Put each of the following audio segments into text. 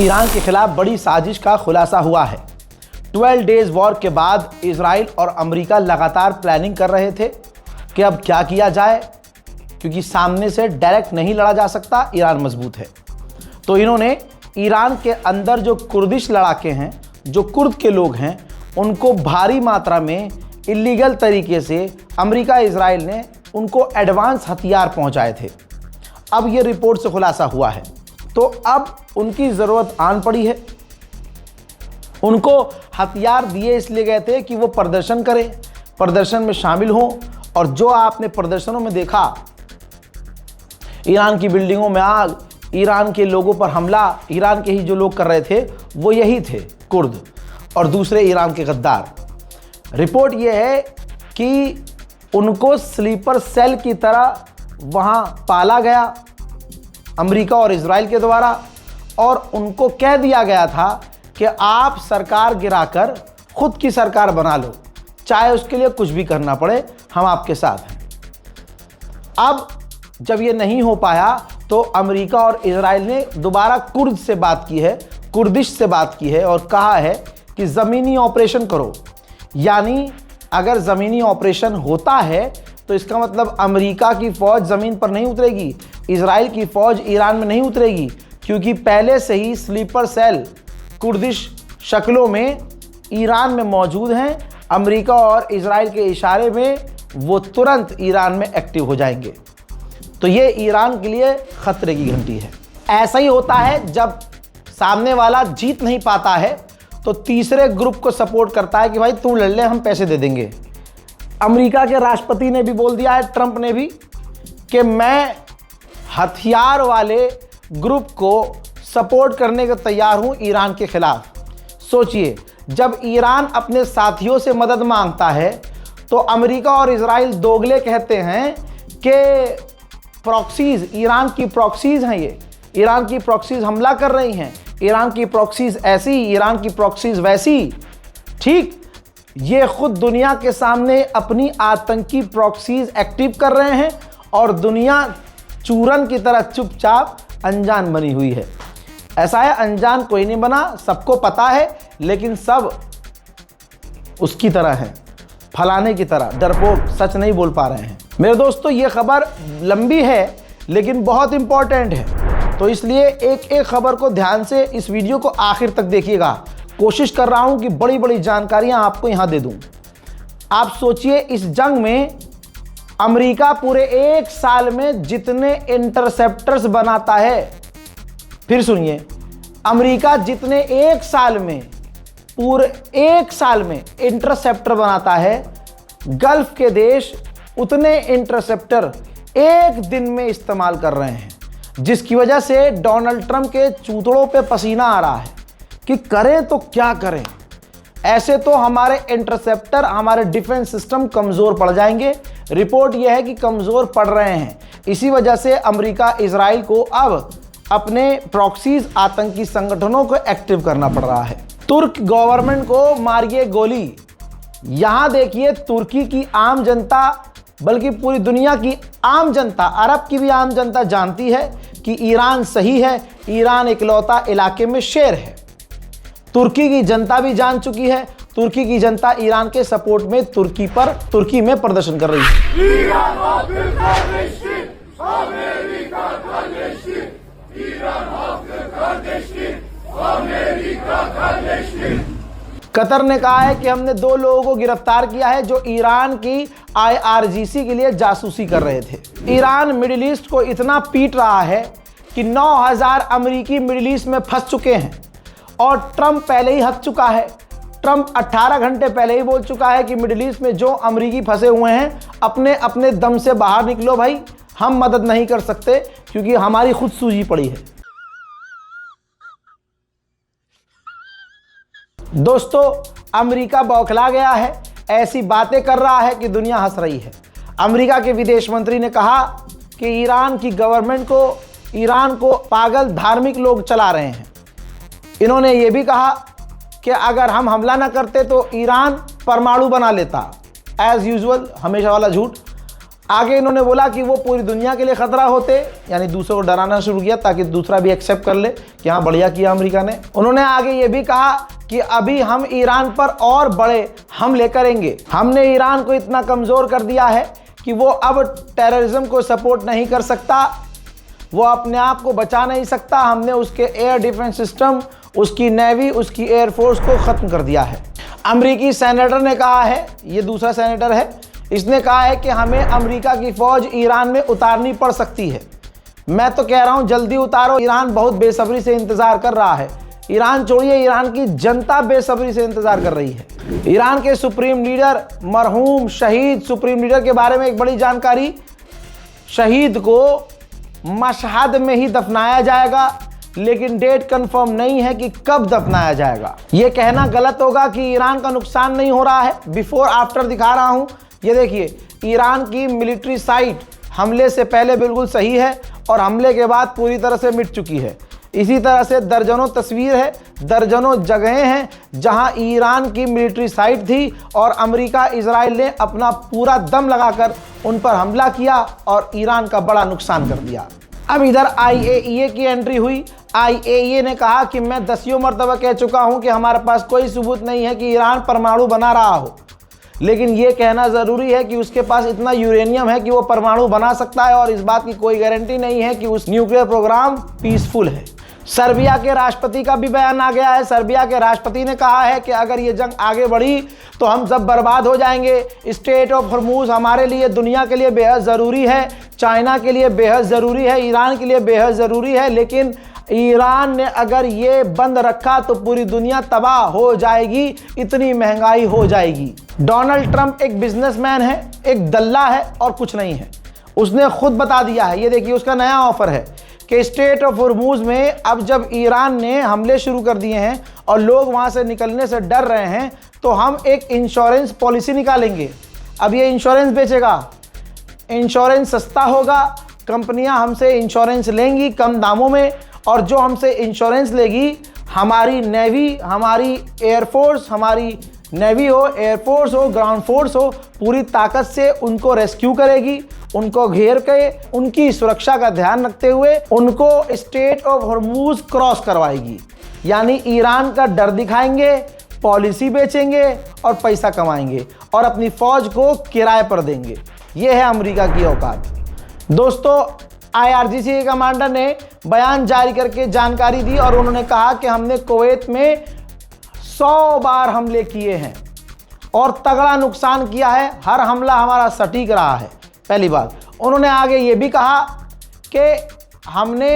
Iran के खिलाफ बड़ी साजिश का खुलासा हुआ है। 12 डेज वॉर के बाद इजराइल और अमेरिका लगातार प्लानिंग कर रहे थे कि अब क्या किया जाए, क्योंकि सामने से डायरेक्ट नहीं लड़ा जा सकता, ईरान मजबूत है। तो इन्होंने ईरान के अंदर जो कुर्दिश लड़ाके हैं, जो कुर्द के लोग हैं, उनको भारी मात्रा में इलीगल तरीके से अमेरिका इजराइल ने उनको एडवांस हथियार पहुंचाए थे। अब ये रिपोर्ट से खुलासा हुआ है, तो अब उनकी ज़रूरत आन पड़ी है। उनको हथियार दिए इसलिए गए थे कि वो प्रदर्शन करें, प्रदर्शन में शामिल हों। और जो आपने प्रदर्शनों में देखा, ईरान की बिल्डिंगों में आग, ईरान के लोगों पर हमला, ईरान के ही जो लोग कर रहे थे वो यही थे, कुर्द और दूसरे ईरान के गद्दार। रिपोर्ट ये है कि उनको स्लीपर सेल की तरह वहाँ पाला गया अमेरिका और इजराइल के द्वारा, और उनको कह दिया गया था कि आप सरकार गिराकर खुद की सरकार बना लो, चाहे उसके लिए कुछ भी करना पड़े, हम आपके साथ हैं। अब जब ये नहीं हो पाया तो अमेरिका और इजराइल ने दोबारा कुर्द से बात की है, कुर्दिश से बात की है और कहा है कि ज़मीनी ऑपरेशन करो। यानी अगर ज़मीनी ऑपरेशन होता है तो इसका मतलब अमेरिका की फ़ौज ज़मीन पर नहीं उतरेगी, इजराइल की फ़ौज ईरान में नहीं उतरेगी, क्योंकि पहले से ही स्लीपर सेल कुर्दिश शक्लों में ईरान में मौजूद हैं। अमेरिका और इजराइल के इशारे में वो तुरंत ईरान में एक्टिव हो जाएंगे। तो ये ईरान के लिए खतरे की घंटी है। ऐसा ही होता है जब सामने वाला जीत नहीं पाता है तो तीसरे ग्रुप को सपोर्ट करता है कि भाई तू लड़ ले, हम पैसे दे देंगे। अमेरिका के राष्ट्रपति ने भी बोल दिया है, ट्रंप ने भी, कि मैं हथियार वाले ग्रुप को सपोर्ट करने को तैयार हूं ईरान के खिलाफ। सोचिए, जब ईरान अपने साथियों से मदद मांगता है तो अमेरिका और इजराइल दोगले कहते हैं कि प्रॉक्सीज, ईरान की प्रॉक्सीज हैं, ये ईरान की प्रॉक्सीज हमला कर रही हैं, ईरान की प्रॉक्सीज ऐसी, ईरान की प्रॉक्सीज वैसी। ठीक, ये खुद दुनिया के सामने अपनी आतंकी प्रॉक्सीज एक्टिव कर रहे हैं और दुनिया चूरन की तरह चुपचाप अनजान बनी हुई है। ऐसा है, अनजान कोई नहीं बना, सबको पता है, लेकिन सब उसकी तरह हैं, फलाने की तरह डरपोक, सच नहीं बोल पा रहे हैं। मेरे दोस्तों, ये खबर लंबी है लेकिन बहुत इंपॉर्टेंट है, तो इसलिए एक एक खबर को ध्यान से इस वीडियो को आखिर तक देखिएगा। कोशिश कर रहा हूं कि बड़ी बड़ी जानकारियां आपको यहां दे दूं। आप सोचिए, इस जंग में अमेरिका पूरे एक साल में जितने इंटरसेप्टर्स बनाता है, फिर सुनिए, अमेरिका जितने एक साल में, पूरे एक साल में इंटरसेप्टर बनाता है, गल्फ के देश उतने इंटरसेप्टर एक दिन में इस्तेमाल कर रहे हैं, जिसकी वजह से डोनाल्ड ट्रंप के चूतड़ों पे पसीना आ रहा है कि करें तो क्या करें। ऐसे तो हमारे इंटरसेप्टर, हमारे डिफेंस सिस्टम कमज़ोर पड़ जाएंगे। रिपोर्ट यह है कि कमज़ोर पड़ रहे हैं। इसी वजह से अमेरिका इजराइल को अब अपने प्रॉक्सीज आतंकी संगठनों को एक्टिव करना पड़ रहा है। तुर्क गवर्नमेंट को मारिए गोली। यहां देखिए, तुर्की की आम जनता, बल्कि पूरी दुनिया की आम जनता, अरब की भी आम जनता जानती है कि ईरान सही है, ईरान इकलौता इलाके में शेर है। तुर्की की जनता भी जान चुकी है, तुर्की की जनता ईरान के सपोर्ट में तुर्की में प्रदर्शन कर रही है। कतर ने कहा है कि हमने 2 लोगों को गिरफ्तार किया है जो ईरान की IRGC के लिए जासूसी कर रहे थे। ईरान मिडिल ईस्ट को इतना पीट रहा है कि 9000 अमेरिकी मिडिल ईस्ट में फंस चुके हैं और ट्रंप पहले ही हक चुका है। ट्रंप 18 घंटे पहले ही बोल चुका है कि मिडिल ईस्ट में जो अमेरिकी फंसे हुए हैं, अपने अपने दम से बाहर निकलो भाई, हम मदद नहीं कर सकते क्योंकि हमारी खुद सूजी पड़ी है। दोस्तों, अमेरिका बौखला गया है, ऐसी बातें कर रहा है कि दुनिया हंस रही है। अमेरिका के विदेश मंत्री ने कहा कि ईरान की गवर्नमेंट को, ईरान को पागल धार्मिक लोग चला रहे हैं। इन्होंने ये भी कहा कि अगर हम हमला ना करते तो ईरान परमाणु बना लेता। एज यूजुअल, हमेशा वाला झूठ। आगे इन्होंने बोला कि वो पूरी दुनिया के लिए खतरा होते, यानी दूसरों को डराना शुरू किया ताकि दूसरा भी एक्सेप्ट कर ले कि हाँ बढ़िया किया अमेरिका ने। उन्होंने आगे ये भी कहा कि अभी हम ईरान पर और बड़े हमले करेंगे। हमने ईरान को इतना कमज़ोर कर दिया है कि वो अब टेररिज्म को सपोर्ट नहीं कर सकता, वो अपने आप को बचा नहीं सकता। हमने उसके एयर डिफेंस सिस्टम, उसकी नेवी, उसकी एयरफोर्स को ख़त्म कर दिया है। अमेरिकी सेनेटर ने कहा है, ये दूसरा सेनेटर है, इसने कहा है कि हमें अमेरिका की फ़ौज ईरान में उतारनी पड़ सकती है। मैं तो कह रहा हूँ जल्दी उतारो, ईरान बहुत बेसब्री से इंतज़ार कर रहा है। ईरान छोड़िए, ईरान की जनता बेसब्री से इंतज़ार कर रही है। ईरान के सुप्रीम लीडर, मरहूम शहीद सुप्रीम लीडर के बारे में एक बड़ी जानकारी, शहीद को मशहद में ही दफनाया जाएगा, लेकिन डेट कंफर्म नहीं है कि कब दफनाया जाएगा। यह कहना गलत होगा कि ईरान का नुकसान नहीं हो रहा है। बिफोर आफ्टर दिखा रहा हूं, ये देखिए ईरान की मिलिट्री साइट हमले से पहले बिल्कुल सही है और हमले के बाद पूरी तरह से मिट चुकी है। इसी तरह से दर्जनों तस्वीर है, दर्जनों जगहें हैं जहां ईरान की मिलिट्री साइट थी और अमेरिका, इजराइल ने अपना पूरा दम लगाकर उन पर हमला किया और ईरान का बड़ा नुकसान कर दिया। अब इधर IAEA की एंट्री हुई। IAEA ने कहा कि मैं 10 मरतबा कह चुका हूं कि हमारे पास कोई सबूत नहीं है कि ईरान परमाणु बना रहा हो, लेकिन ये कहना ज़रूरी है कि उसके पास इतना यूरेनियम है कि वो परमाणु बना सकता है और इस बात की कोई गारंटी नहीं है कि उस न्यूक्लियर प्रोग्राम पीसफुल है। सर्बिया के राष्ट्रपति का भी बयान आ गया है। सर्बिया के राष्ट्रपति ने कहा है कि अगर ये जंग आगे बढ़ी तो हम सब बर्बाद हो जाएंगे। स्ट्रेट ऑफ हॉर्मूज हमारे लिए, दुनिया के लिए बेहद ज़रूरी है, चाइना के लिए बेहद ज़रूरी है, ईरान के लिए बेहद ज़रूरी है, लेकिन ईरान ने अगर ये बंद रखा तो पूरी दुनिया तबाह हो जाएगी, इतनी महंगाई हो जाएगी। डोनाल्ड ट्रंप एक बिजनेसमैन है, एक दल्ला है और कुछ नहीं है। उसने खुद बता दिया है, ये देखिए उसका नया ऑफर है कि स्ट्रेट ऑफ हॉर्मूज में अब जब ईरान ने हमले शुरू कर दिए हैं और लोग वहाँ से निकलने से डर रहे हैं, तो हम एक इंश्योरेंस पॉलिसी निकालेंगे। अब ये इंश्योरेंस बेचेगा, इंश्योरेंस सस्ता होगा, कंपनियां हमसे इंश्योरेंस लेंगी कम दामों में, और जो हमसे इंश्योरेंस लेगी हमारी नेवी, हमारी एयरफोर्स, हमारी नेवी हो, एयरफोर्स हो, ग्राउंड फोर्स हो, पूरी ताकत से उनको रेस्क्यू करेगी, उनको घेर के उनकी सुरक्षा का ध्यान रखते हुए उनको स्ट्रेट ऑफ हॉर्मूज क्रॉस करवाएगी। यानी ईरान का डर दिखाएंगे, पॉलिसी बेचेंगे और पैसा कमाएंगे और अपनी फौज को किराए पर देंगे। ये है अमेरिका की औकात। दोस्तों, IRGC के कमांडर ने बयान जारी करके जानकारी दी और उन्होंने कहा कि हमने कुवैत में 100 बार हमले किए हैं और तगड़ा नुकसान किया है, हर हमला हमारा सटीक रहा है। पहली बात। उन्होंने आगे ये भी कहा कि हमने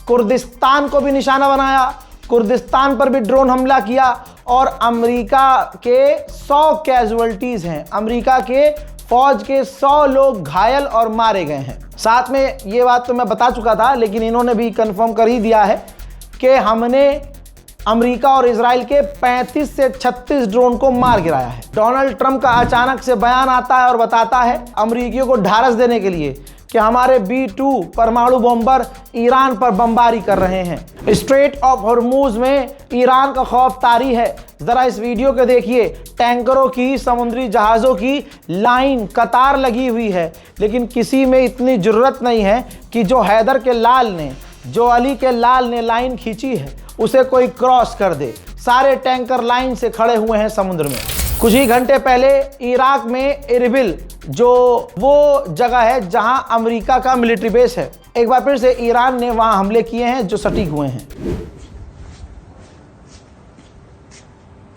कुर्दिस्तान को भी निशाना बनाया, कुर्दिस्तान पर भी ड्रोन हमला किया और अमेरिका के 100 कैजुअल्टीज़ हैं, अमेरिका के फौज के 100 लोग घायल और मारे गए हैं। साथ में ये बात तो मैं बता चुका था, लेकिन इन्होंने भी कंफर्म कर ही दिया है कि हमने अमेरिका और इजराइल के 35 से 36 ड्रोन को मार गिराया है। डोनाल्ड ट्रंप का अचानक से बयान आता है और बताता है अमेरिकियों को ढारस देने के लिए कि हमारे B-2 परमाणु बम्बर ईरान पर बमबारी कर रहे हैं। स्ट्रेट ऑफ हॉर्मूज में ईरान का खौफ तारी है। जरा इस वीडियो को देखिए, टैंकरों की, समुद्री जहाज़ों की लाइन, कतार लगी हुई है, लेकिन किसी में इतनी जुर्रत नहीं है कि जो हैदर के लाल ने, जो अली के लाल ने लाइन खींची है उसे कोई क्रॉस कर दे। सारे टैंकर लाइन से खड़े हुए हैं समुद्र में। कुछ ही घंटे पहले इराक में इरबिल, जो वो जगह है जहां अमेरिका का मिलिट्री बेस है, एक बार फिर से ईरान ने वहां हमले किए हैं जो सटीक हुए हैं।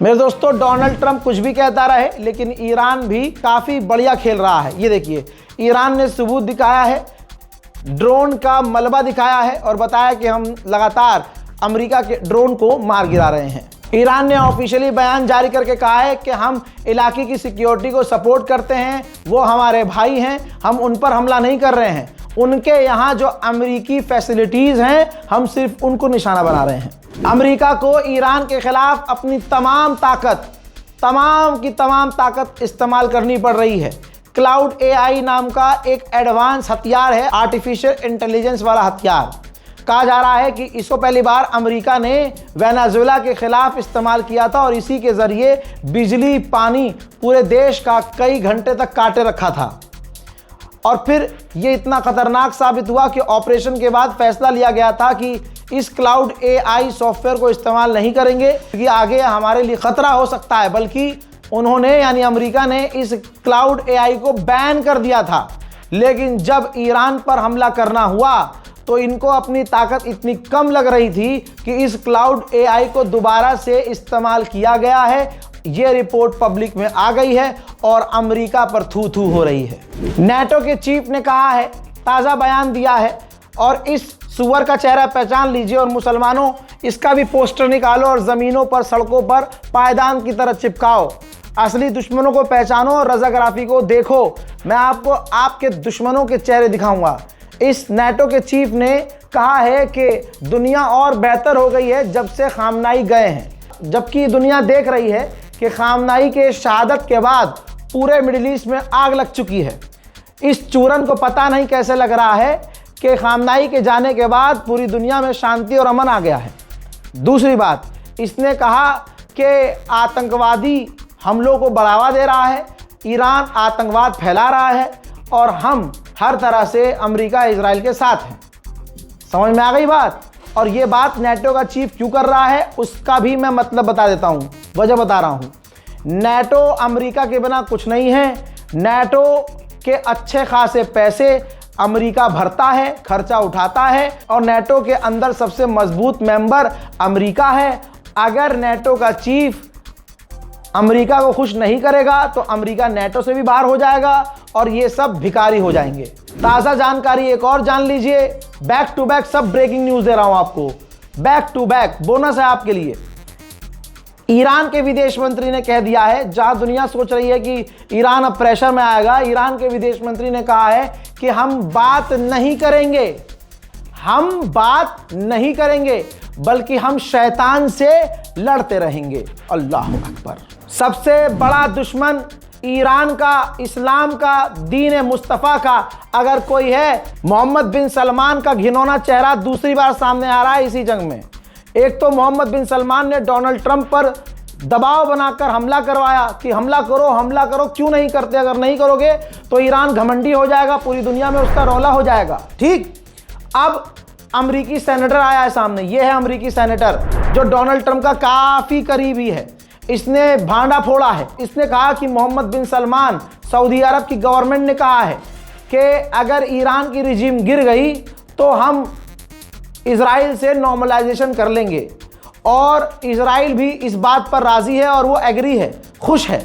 मेरे दोस्तों, डोनाल्ड ट्रंप कुछ भी कहता रहे, लेकिन ईरान भी काफ़ी बढ़िया खेल रहा है। ये देखिए, ईरान ने सबूत दिखाया है, ड्रोन का मलबा दिखाया है और बताया कि हम लगातार अमेरिका के ड्रोन को मार गिरा रहे हैं। ईरान ने ऑफिशियली बयान जारी करके कहा है कि हम इलाके की सिक्योरिटी को सपोर्ट करते हैं, वो हमारे भाई हैं, हम उन पर हमला नहीं कर रहे हैं। उनके यहाँ जो अमेरिकी फैसिलिटीज़ हैं, हम सिर्फ उनको निशाना बना रहे हैं। अमेरिका को ईरान के खिलाफ अपनी तमाम ताकत तमाम की तमाम ताकत इस्तेमाल करनी पड़ रही है। क्लाउड एआई नाम का एक एडवांस हथियार है, आर्टिफिशियल इंटेलिजेंस वाला हथियार। कहा जा रहा है कि इसको पहली बार अमेरिका ने वेनेजुएला के खिलाफ इस्तेमाल किया था और इसी के जरिए बिजली पानी पूरे देश का कई घंटे तक काटे रखा था। और फिर ये इतना खतरनाक साबित हुआ कि ऑपरेशन के बाद फैसला लिया गया था कि इस क्लाउड एआई सॉफ्टवेयर को इस्तेमाल नहीं करेंगे क्योंकि आगे हमारे लिए खतरा हो सकता है। बल्कि उन्होंने यानी अमेरिका ने इस क्लाउड एआई को बैन कर दिया था। लेकिन जब ईरान पर हमला करना हुआ तो इनको अपनी ताकत इतनी कम लग रही थी कि इस क्लाउड एआई को दोबारा से इस्तेमाल किया गया है। ये रिपोर्ट पब्लिक में आ गई है और अमेरिका पर थू थू हो रही है। नेटो के चीफ ने कहा है, ताज़ा बयान दिया है, और इस सुअर का चेहरा पहचान लीजिए और मुसलमानों इसका भी पोस्टर निकालो और ज़मीनों पर सड़कों पर पायदान की तरह चिपकाओ। असली दुश्मनों को पहचानो और रज़ाग्राफी को देखो। मैं आपको आपके दुश्मनों के चेहरे दिखाऊंगा। इस नेटो के चीफ ने कहा है कि दुनिया और बेहतर हो गई है जब से खामनाई गए हैं, जबकि दुनिया देख रही है कि खामनाई के शहादत के बाद पूरे मिडिल ईस्ट में आग लग चुकी है। इस चूरन को पता नहीं कैसे लग रहा है कि खामनाई के जाने के बाद पूरी दुनिया में शांति और अमन आ गया है। दूसरी बात, इसने कहा कि आतंकवादी हमलों को बढ़ावा दे रहा है, ईरान आतंकवाद फैला रहा है और हम हर तरह से अमेरिका इजराइल के साथ हैं। समझ में आ गई बात? और ये बात नेटो का चीफ क्यों कर रहा है उसका भी मैं मतलब बता देता हूँ, वजह बता रहा हूँ। नेटो अमेरिका के बिना कुछ नहीं है। नेटो के अच्छे खासे पैसे अमेरिका भरता है, खर्चा उठाता है और नेटो के अंदर सबसे मजबूत मेंबर अमेरिका है। अगर नेटो का चीफ अमेरिका को खुश नहीं करेगा तो अमेरिका नेटो से भी बाहर हो जाएगा और ये सब भिखारी हो जाएंगे। ताज़ा जानकारी एक और जान लीजिए, बैक टू बैक सब ब्रेकिंग न्यूज़ दे रहा हूं आपको, बैक टू बैक बोनस है आपके लिए। ईरान के विदेश मंत्री ने कह दिया है, जहां दुनिया सोच रही है कि ईरान अब प्रेशर में आएगा, ईरान के विदेश मंत्री ने कहा है कि हम बात नहीं करेंगे, हम बात नहीं करेंगे बल्कि हम शैतान से लड़ते रहेंगे। अल्लाह अकबर। सबसे बड़ा दुश्मन ईरान का, इस्लाम का, दीन मुस्तफ़ा का अगर कोई है, मोहम्मद बिन सलमान का घिनौना चेहरा दूसरी बार सामने आ रहा है इसी जंग में। एक तो मोहम्मद बिन सलमान ने डोनाल्ड ट्रंप पर दबाव बनाकर हमला करवाया कि हमला करो, हमला करो, क्यों नहीं करते, अगर नहीं करोगे तो ईरान घमंडी हो जाएगा, पूरी दुनिया में उसका रौला हो जाएगा। ठीक, अब अमरीकी सेनेटर आया है सामने, यह है अमरीकी सेनेटर जो डोनाल्ड ट्रंप का काफ़ी करीबी है। इसने भांडा फोड़ा है, इसने कहा कि मोहम्मद बिन सलमान, सऊदी अरब की गवर्नमेंट ने कहा है कि अगर ईरान की रिजीम गिर गई तो हम इजराइल से नॉर्मलाइजेशन कर लेंगे। और इजराइल भी इस बात पर राज़ी है और वो एग्री है, खुश है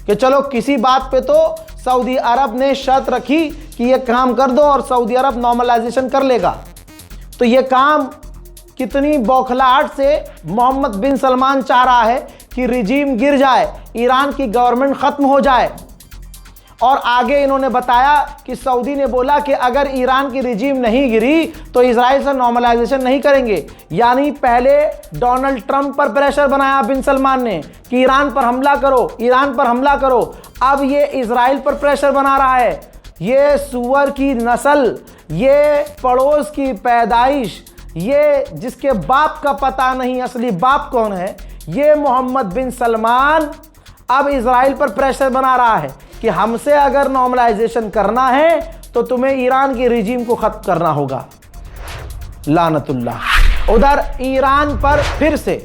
कि चलो किसी बात पे तो सऊदी अरब ने शर्त रखी कि ये काम कर दो और सऊदी अरब नॉर्मलाइजेशन कर लेगा। तो ये काम कितनी बौखलाहट से मोहम्मद बिन सलमान चाह रहा है कि रिजीम गिर जाए, ईरान की गवर्नमेंट ख़त्म हो जाए। और आगे इन्होंने बताया कि सऊदी ने बोला कि अगर ईरान की रिजीम नहीं गिरी तो इजराइल से नॉर्मलाइजेशन नहीं करेंगे। यानी पहले डोनाल्ड ट्रंप पर प्रेशर बनाया बिन सलमान ने कि ईरान पर हमला करो, ईरान पर हमला करो। अब ये इजराइल पर प्रेशर बना रहा है। ये सुअर की नस्ल, ये पड़ोस की पैदाइश, ये जिसके बाप का पता नहीं असली बाप कौन है, ये मोहम्मद बिन सलमान अब इजराइल पर प्रेशर बना रहा है कि हमसे अगर नॉर्मलाइजेशन करना है तो तुम्हें ईरान की रिजीम को खत्म करना होगा। लानतुल्लाह। उधर ईरान पर फिर से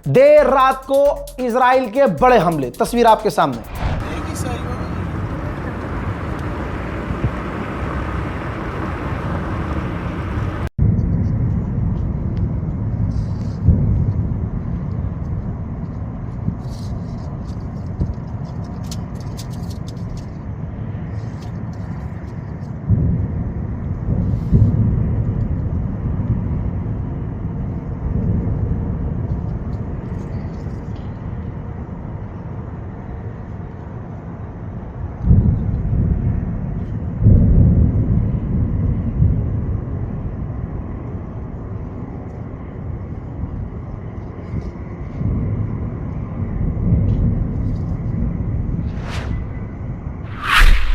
देर रात को इजराइल के बड़े हमले, तस्वीर आपके सामने।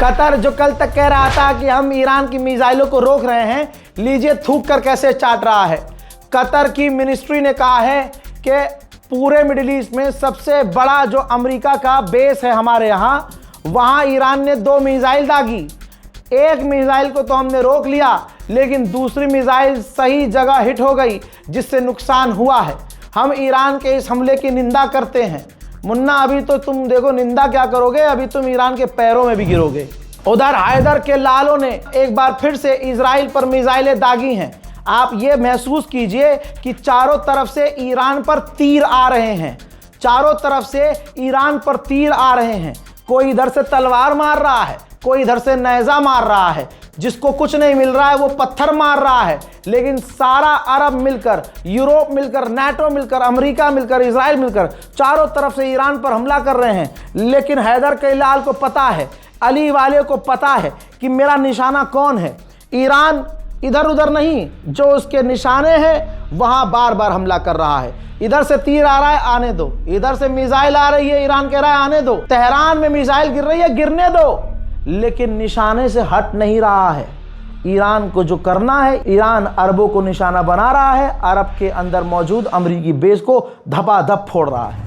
कतर जो कल तक कह रहा था कि हम ईरान की मिसाइलों को रोक रहे हैं, लीजिए थूक कर कैसे चाट रहा है। कतर की मिनिस्ट्री ने कहा है कि पूरे मिडिल ईस्ट में सबसे बड़ा जो अमेरिका का बेस है हमारे यहाँ, वहाँ ईरान ने 2 मिसाइल दागी। एक मिसाइल को तो हमने रोक लिया, लेकिन दूसरी मिसाइल सही जगह हिट हो गई, जिससे नुकसान हुआ है। हम ईरान के इस हमले की निंदा करते हैं। मुन्ना, अभी तो तुम देखो निंदा क्या करोगे, अभी तुम ईरान के पैरों में भी गिरोगे। उधर हैदर के लालों ने एक बार फिर से इजराइल पर मिसाइलें दागी हैं। आप ये महसूस कीजिए कि चारों तरफ से ईरान पर तीर आ रहे हैं, चारों तरफ से ईरान पर तीर आ रहे हैं। कोई इधर से तलवार मार रहा है, कोई इधर से नेज़ा मार रहा है, जिसको कुछ नहीं मिल रहा है वो पत्थर मार रहा है। लेकिन सारा अरब मिलकर, यूरोप मिलकर, नाटो मिलकर, अमेरिका मिलकर, इजराइल मिलकर चारों तरफ से ईरान पर हमला कर रहे हैं। लेकिन हैदर के लाल को पता है, अली वाले को पता है कि मेरा निशाना कौन है। ईरान इधर उधर नहीं, जो उसके निशाने हैं वहां बार बार हमला कर रहा है। इधर से तीर आ रहा है, आने दो। इधर से मिसाइल आ रही है, ईरान कह रहा है आने दो। तेहरान में मिसाइल गिर रही है, गिरने दो। लेकिन निशाने से हट नहीं रहा है। ईरान को जो करना है, ईरान अरबों को निशाना बना रहा है, अरब के अंदर मौजूद अमेरिकी बेस को धपाधप फोड़ रहा है।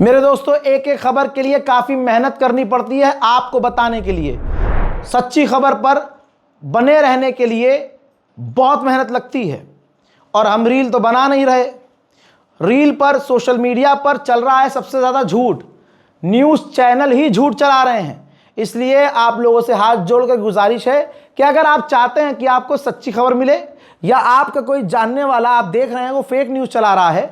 मेरे दोस्तों, एक एक खबर के लिए काफ़ी मेहनत करनी पड़ती है आपको बताने के लिए। सच्ची खबर पर बने रहने के लिए बहुत मेहनत लगती है। और हम रील तो बना नहीं रहे। रील पर, सोशल मीडिया पर चल रहा है सबसे ज़्यादा झूठ। न्यूज़ चैनल ही झूठ चला रहे हैं। इसलिए आप लोगों से हाथ जोड़कर गुजारिश है कि अगर आप चाहते हैं कि आपको सच्ची खबर मिले, या आपका कोई जानने वाला आप देख रहे हैं वो फेक न्यूज़ चला रहा है,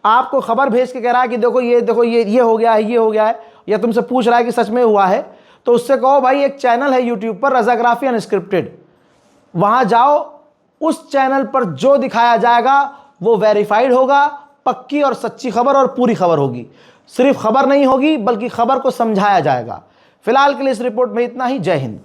आपको खबर भेज के कह रहा है कि देखो ये हो गया है, ये हो गया है, या तुमसे पूछ रहा है कि सच में हुआ है, तो उससे कहो भाई एक चैनल है यूट्यूब पर रजाग्राफी अनस्क्रिप्टेड, वहां जाओ, उस चैनल पर जो दिखाया जाएगा वो वेरीफाइड होगा, पक्की और सच्ची खबर और पूरी खबर होगी। सिर्फ खबर नहीं होगी बल्कि खबर को समझाया जाएगा। फिलहाल के लिए इस रिपोर्ट में इतना ही। जय हिंद।